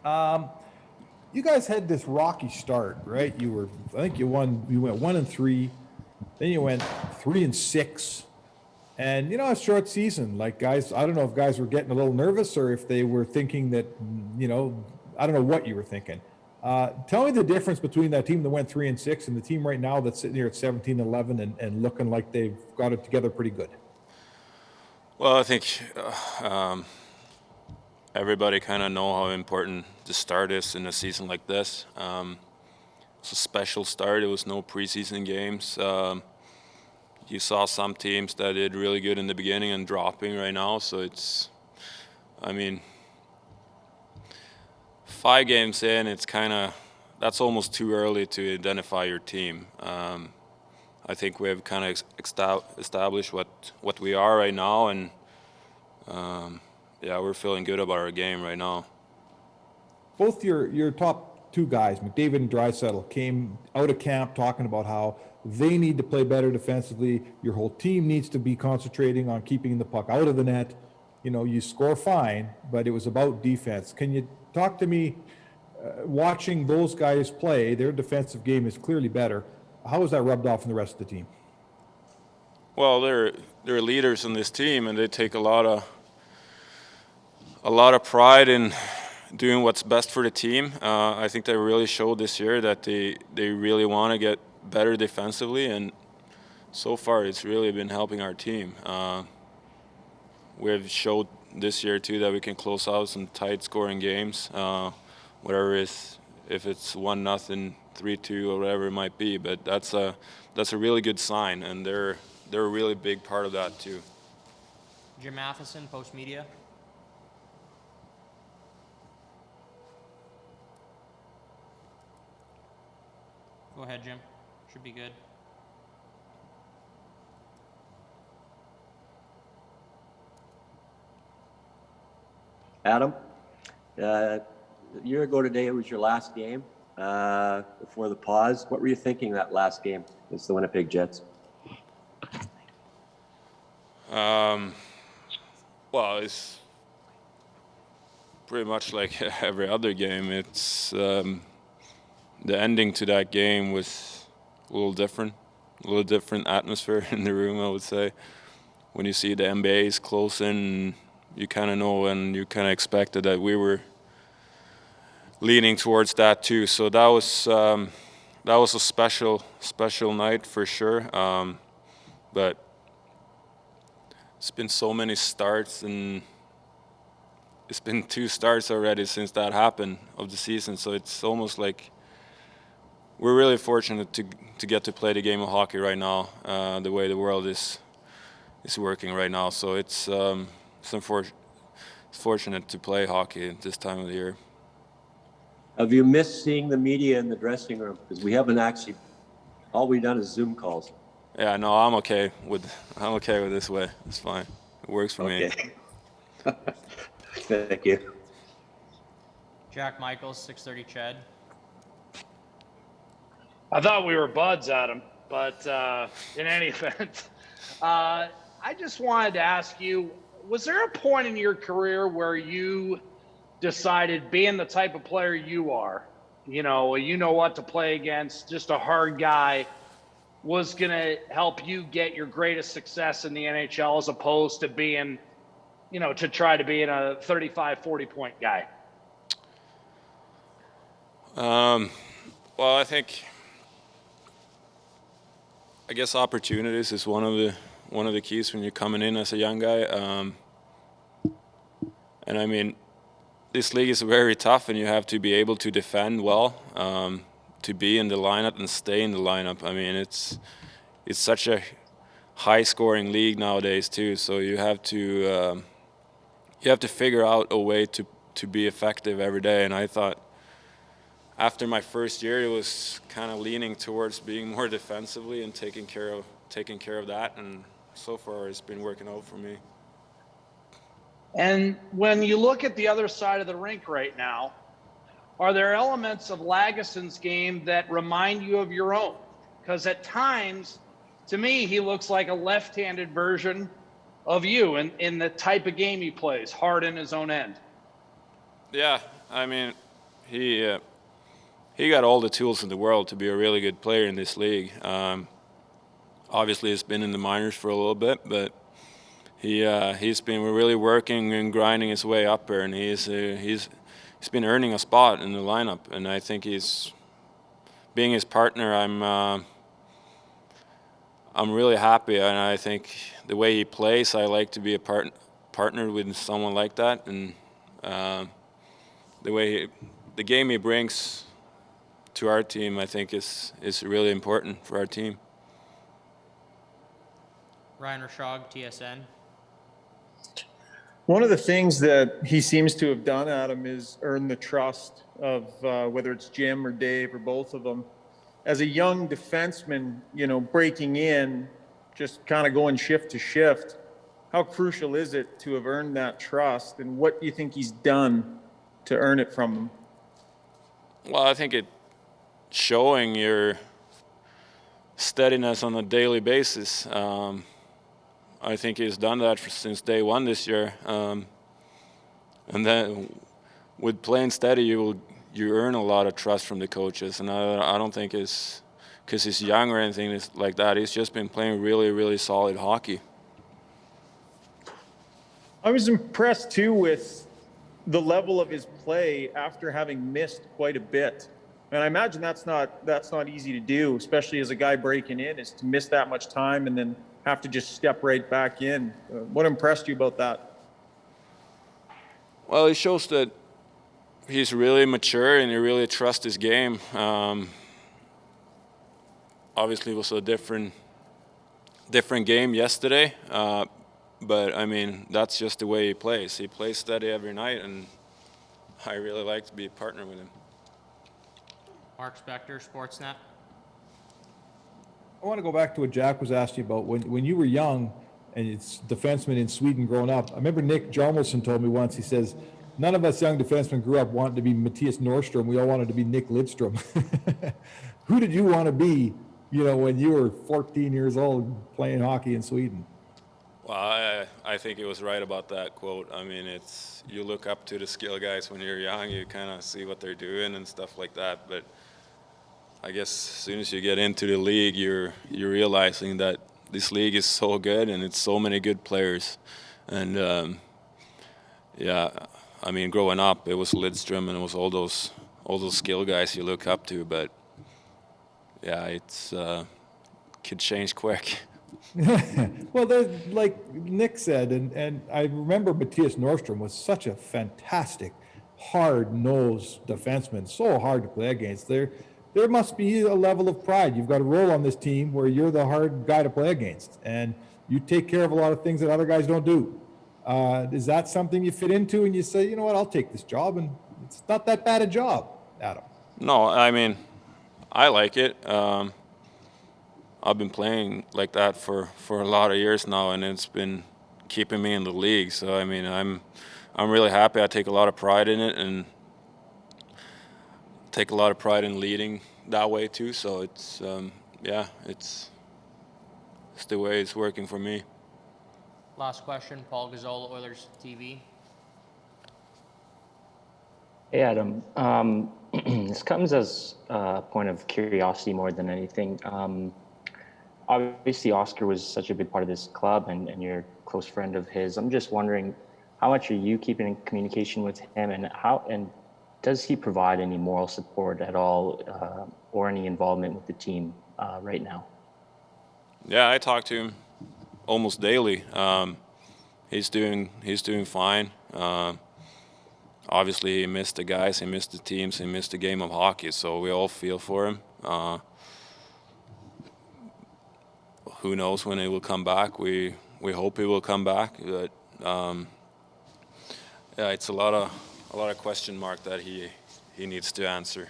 You guys had this rocky start, right? I think you won. You went 1-3, then you went 3-6, and it's short season. Like guys, I don't know if guys were getting a little nervous or if they were thinking that, I don't know what you were thinking. Tell me the difference between that team that went 3-6 and the team right now that's sitting here at 17-11 and looking like they've got it together pretty good. Well, I think everybody kind of know how important the start is in a season like this. It's a special start. It was no preseason games. You saw some teams that did really good in the beginning and dropping right now. So I mean, 5 games in, that's almost too early to identify your team. I think we have kind of established what we are right now, and we're feeling good about our game right now. Both your top two guys, McDavid and Draisaitl, came out of camp talking about how they need to play better defensively. Your whole team needs to be concentrating on keeping the puck out of the net. You score fine, but it was about defense. Can you talk to me, watching those guys play, their defensive game is clearly better. How is that rubbed off on the rest of the team? Well, they're leaders in this team, and they take a lot of pride in doing what's best for the team. I think they really showed this year that they really want to get better defensively, and so far it's really been helping our team. We've showed this year too that we can close out some tight scoring games, whatever if it's 1-0, 3-2, or whatever it might be. But that's a really good sign, and they're a really big part of that too. Jim Matheson, Post Media. Go ahead, Jim. Should be good. Adam, a year ago today, it was your last game before the pause. What were you thinking that last game against the Winnipeg Jets? Well, it's pretty much like every other game. It's the ending to that game was a little different atmosphere in the room, I would say. When you see the NBA's close in, you kind of know, and you kind of expected that we were leaning towards that too. So that was a special night for sure. But it's been so many starts, and it's been 2 starts already since that happened of the season. So it's almost like we're really fortunate to get to play the game of hockey right now, the way the world is working right now. So it's fortunate to play hockey at this time of the year. Have you missed seeing the media in the dressing room? Because we haven't actually. All we've done is Zoom calls. Yeah, no, I'm okay with this way. It's fine. It works for me. Thank you. Jack Michaels, 630 Chad. I thought we were buds, Adam, but in any event, I just wanted to ask you, was there a point in your career where you decided, being the type of player you are, you know what to play against, just a hard guy, was going to help you get your greatest success in the NHL as opposed to being, to try to be a 35, 40-point guy? Well, I guess opportunities is one of the keys when you're coming in as a young guy. And I mean, this league is very tough, and you have to be able to defend well, to be in the lineup and stay in the lineup. I mean, it's such a high-scoring league nowadays too. So you have to figure out a way to be effective every day. And I thought, after my first year, it was kind of leaning towards being more defensively and taking care of that, and so far it's been working out for me. And when you look at the other side of the rink right now, are there elements of Lagesson's game that remind you of your own? Because at times, to me, he looks like a left-handed version of you in the type of game he plays, hard in his own end. Yeah, I mean, he got all the tools in the world to be a really good player in this league. Obviously, he's been in the minors for a little bit, but he's been really working and grinding his way up there, and he's been earning a spot in the lineup. And I think he's being his partner. I'm really happy, and I think the way he plays, I like to be a partner with someone like that, and the game he brings to our team, I think is really important for our team. Ryan Rashog, TSN. One of the things that he seems to have done, Adam, is earn the trust of whether it's Jim or Dave or both of them. As a young defenseman, breaking in, just kind of going shift to shift, how crucial is it to have earned that trust, and what do you think he's done to earn it from them? Well, I think it's showing your steadiness on a daily basis. I think he's done that since day one this year. And then with playing steady, you earn a lot of trust from the coaches. And I don't think it's because he's young or anything like that. He's just been playing really, really solid hockey. I was impressed too with the level of his play after having missed quite a bit. And I imagine that's not easy to do, especially as a guy breaking in, is to miss that much time and then have to just step right back in. What impressed you about that? Well, it shows that he's really mature and he really trusts his game. Obviously, it was a different game yesterday, but I mean that's just the way he plays. He plays steady every night, and I really like to be a partner with him. Mark Spector, Sportsnet. I want to go back to what Jack was asking about when you were young and it's defensemen in Sweden growing up. I remember Nick Jarmelson told me once, he says, none of us young defensemen grew up wanting to be Mattias Norrstrom. We all wanted to be Nick Lidstrom. Who did you want to be, when you were 14 years old playing hockey in Sweden? Well, I think he was right about that quote. I mean, you look up to the skill guys when you're young. You kind of see what they're doing and stuff like that. But I guess as soon as you get into the league, you're realizing that this league is so good and it's so many good players. And I mean, growing up, it was Lidstrom and it was all those skill guys you look up to. But yeah, it's could change quick. Well, there's, like Nick said, and I remember Mattias Norrstrom was such a fantastic, hard-nosed defenseman, so hard to play against. There must be a level of pride. You've got a role on this team where you're the hard guy to play against, and you take care of a lot of things that other guys don't do. Is that something you fit into and you say, you know what, I'll take this job, and it's not that bad a job, Adam? No, I mean, I like it. I've been playing like that for a lot of years now, and it's been keeping me in the league. So I mean, I'm really happy. I take a lot of pride in it, and take a lot of pride in leading that way too. So it's it's the way it's working for me. Last question, Paul Gasol, Oilers TV. Hey, Adam. This comes as a point of curiosity more than anything. Obviously, Oscar was such a big part of this club, and you're a close friend of his. I'm just wondering, how much are you keeping in communication with him, and does he provide any moral support at all, or any involvement with the team right now? Yeah, I talk to him almost daily. He's doing fine. Obviously, he missed the guys, he missed the teams, he missed the game of hockey. So we all feel for him. Who knows when he will come back? We hope he will come back, but yeah, it's a lot of question mark that he needs to answer.